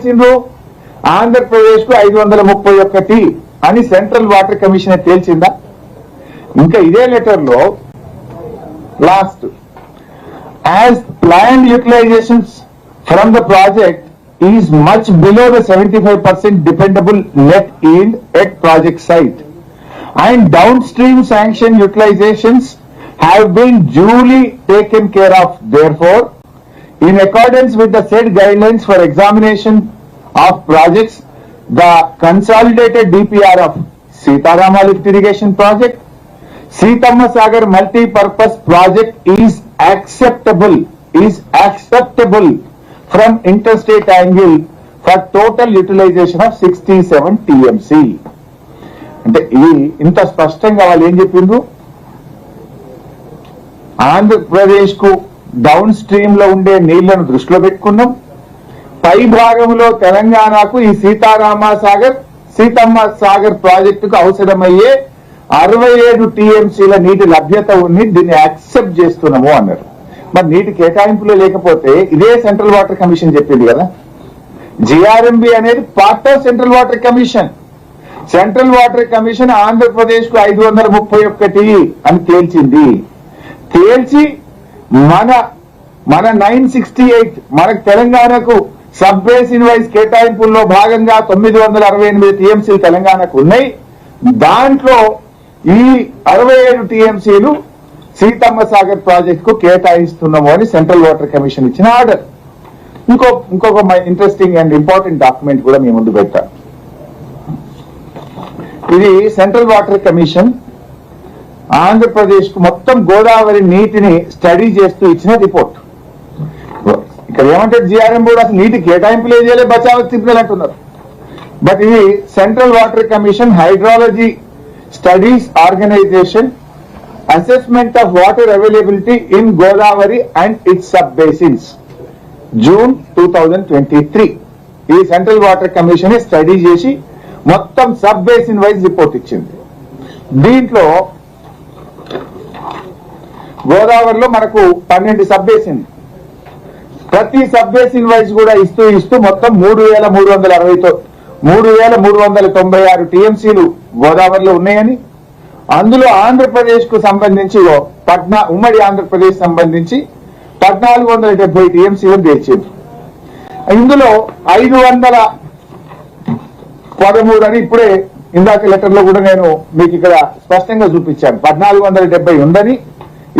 తేల్చిండ్రు? ఆంధ్రప్రదేశ్ కు 531 అని central water commission తేల్చిందా? ఇంకా ఇదే లెటర్ లో last, as planned utilizations from the project is much below the 75% dependable net yield at project site, and downstream sanction utilizations have been duly taken care of. Therefore, in accordance with the said guidelines for examination of projects, the consolidated DPR of Sitarama Lift Irrigation Project, Seethamma Sagar Multi-Purpose Project is acceptable from interstate angle for total utilization of 67 TMC. అంటే ఇంత స్పష్టంగా వాళ్ళు ఏం చెప్పిండ్రు? ఆంధ్రప్రదేశ్ కు down stream లో ఉండే నీళ్లను దృష్టిలో పెట్టుకున్నాం, పై భాగంలో తెలంగాణకు ఈ సీతమ్మ సాగర్ ప్రాజెక్టుకు అవసరమయ్యే 67 TMCల నీటి లభ్యత ఉంది, దీన్ని యాక్సెప్ట్ చేస్తున్నాము అన్నారు. మరి నీటి కేటాయింపులో లేకపోతే ఇదే సెంట్రల్ వాటర్ కమిషన్ చెప్పింది కదా. జిఆర్ఎంబి అనేది part of central water commission. Central water commission Andhra Pradesh కు 531 అని తేల్చింది. తేల్చి మన 968 మనకు తెలంగాణకు సబ్ బేసిన్ వైజ్ కేటాయింపుల్లో భాగంగా 968 TMCలు తెలంగాణకు ఉన్నాయి. దాంట్లో ఈ 67 TMCలు సీతమ్మ సాగర్ ప్రాజెక్ట్ కు కేటాయిస్తున్నాము అని సెంట్రల్ వాటర్ కమిషన్ ఇచ్చిన ఆర్డర్. ఇంకొక ఇంట్రెస్టింగ్ అండ్ ఇంపార్టెంట్ డాక్యుమెంట్ కూడా మీ ముందు పెట్టారు. ఇది సెంట్రల్ వాటర్ కమిషన్ ఆంధ్రప్రదేశ్ కు మొత్తం గోదావరి నీటిని స్టడీ చేస్తూ ఇచ్చిన రిపోర్ట్. ఇక్కడ ఏమంటే జిఆర్ఎం బోర్డు అసలు నీటి కేటాయింపులు ఏం చేయలేదు, బచావ్ ట్రిబ్యునల్ అంటున్నారు. బట్ ఇది central water commission hydrology studies organisation assessment of water availability in Godavari and its sub basins June 2023. ఈ సెంట్రల్ వాటర్ కమిషన్ స్టడీ చేసి మొత్తం సబ్ బేసిన్ వైజ్ రిపోర్ట్ ఇచ్చింది. దీంట్లో గోదావరిలో మనకు 12 సబ్ బేసిన్, ప్రతి సబ్ బేసిన్ వైజ్ కూడా ఇస్తూ మొత్తం 3,396 TMCలు గోదావరిలో ఉన్నాయని, అందులో ఆంధ్రప్రదేశ్ కు సంబంధించి ఉమ్మడి ఆంధ్రప్రదేశ్ సంబంధించి 1470 TMCలను తెచ్చింది. ఇందులో 513 అని ఇప్పుడే ఇందాక లెటర్ లో కూడా నేను మీకు ఇక్కడ స్పష్టంగా చూపించాను. 1470 ఉందని,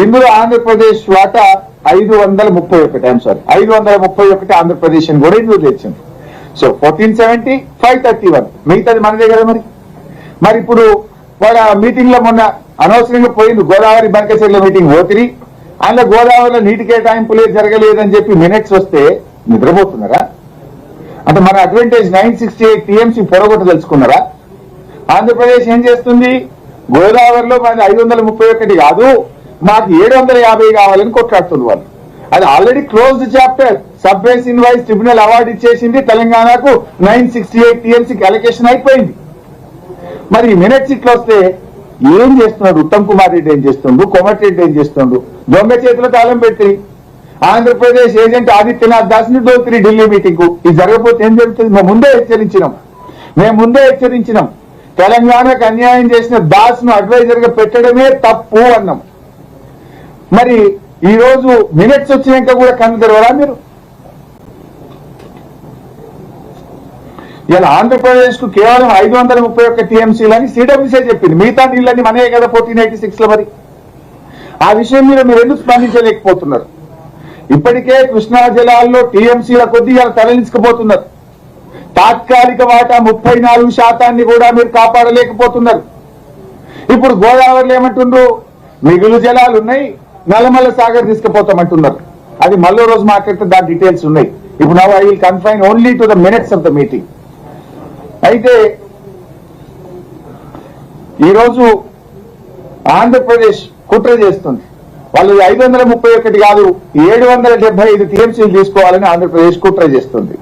ఇందులో ఆంధ్రప్రదేశ్ వాటా 531 ఆంధ్రప్రదేశ్ అని కూడా ఇందులో తెచ్చింది. సో 1470, 531 మిగతాది మనదే కదా. మరి ఇప్పుడు వాళ్ళ మీటింగ్ లో మొన్న అనవసరంగా పోయింది గోదావరి బంకచెర్ల మీటింగ్ పోతిరి, అందులో గోదావరిలో నీటి కేటాయింపులే జరగలేదని చెప్పి మినిట్స్ వస్తే నిద్రపోతున్నారా? అంటే మన అడ్వాంటేజ్ 968 TMC పొరగొట్ట తెలుసుకున్నారా? ఆంధ్రప్రదేశ్ ఏం చేస్తుంది? గోదావరిలో మనది 531 కాదు, మాకు 750 కావాలని కొట్లాడుతుంది వాళ్ళు. అది already closed chapter. Sub basin wise tribunal award ఇచ్చేసింది, తెలంగాణకు 968 TMCకి అలొకేషన్ అయిపోయింది. మరి మినిట్స్ ఇట్లా వస్తే ఏం చేస్తున్నాడు ఉత్తమ్ కుమార్ రెడ్డి, ఏం చేస్తుండ్రు కోమటిరెడ్డి, ఏం చేస్తుండ్రు? దొంగ చేతిలో తాళం పెట్టి ఆంధ్రప్రదేశ్ ఏజెంట్ ఆదిత్యనాథ్ దాస్ ని దోతిరి ఢిల్లీ మీటింగ్ కు. ఇది జరగకపోతే ఏం జరుగుతుంది? మేము ముందే హెచ్చరించినాం. తెలంగాణకు అన్యాయం చేసిన దాస్ ను అడ్వైజర్ గా పెట్టడమే తప్పు అన్నాం. మరి ఈ రోజు మినిట్స్ వచ్చినాక కూడా కన్ను తెరవరా మీరు? ఇలా ఆంధ్రప్రదేశ్ కు కేవలం 531 TMCలని సిడబ్ల్యూసీ చెప్పింది. మిగతా నీళ్ళని మనయే కదా 1486 లో. మరి ఆ విషయం మీద మీరు ఎందుకు స్పందించలేకపోతున్నారు? ఇప్పటికే కృష్ణా జలాల్లో TMCల కొద్ది ఇలా తరలించకపోతున్నారు. తాత్కాలిక వాటా 34% కూడా మీరు కాపాడలేకపోతున్నారు. ఇప్పుడు గోదావరిలో ఏమంటుండ్రు? మిగులు జలాలు ఉన్నాయి, నల్లమల్ల సాగర్ తీసుకుపోతామంటున్నారు. అది మళ్ళీ రోజు మాట్లాడితే దాని డీటెయిల్స్ ఉన్నాయి. ఇప్పుడు now I will confine only to the minutes of the meeting. అయితే ఈరోజు ఆంధ్రప్రదేశ్ కుట్ర చేస్తుంది. వాళ్ళు 531 కాదు 775 TMCలు తీసుకోవాలని ఆంధ్రప్రదేశ్ కుట్ర చేస్తుంది.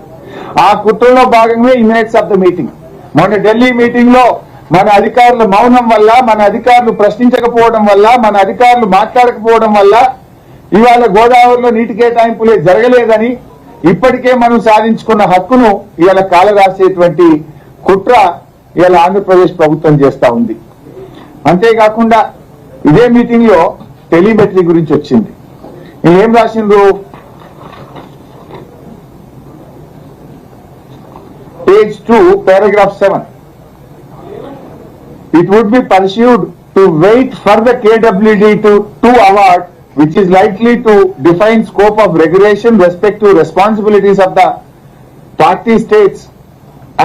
ఆ కుట్రలో భాగంగా ఈ మినిట్స్ ఆఫ్ ద మీటింగ్. మొన్న ఢిల్లీ మీటింగ్ లో మన అధికారుల మౌనం వల్ల, మన అధికారులు ప్రశ్నించకపోవడం వల్ల, మన అధికారులు మాట్లాడకపోవడం వల్ల ఇవాళ గోదావరిలో నీటి కేటాయింపులే జరగలేదని ఇప్పటికే మనం సాధించుకున్న హక్కును ఇవాళ కాలరాసేటువంటి కుట్ర ఇవాళ ఆంధ్రప్రదేశ్ ప్రభుత్వం చేస్తా ఉంది. అంతేకాకుండా ఇదే మీటింగ్ లో టెలిమెట్రీ గురించి వచ్చింది. ఏం రాసిండ్రు? page 2, paragraph 7. It would be pursued to wait for the KWD to award, which is likely to define scope of regulation, respective responsibilities of the party states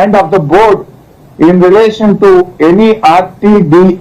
and of the board in relation to any RTDA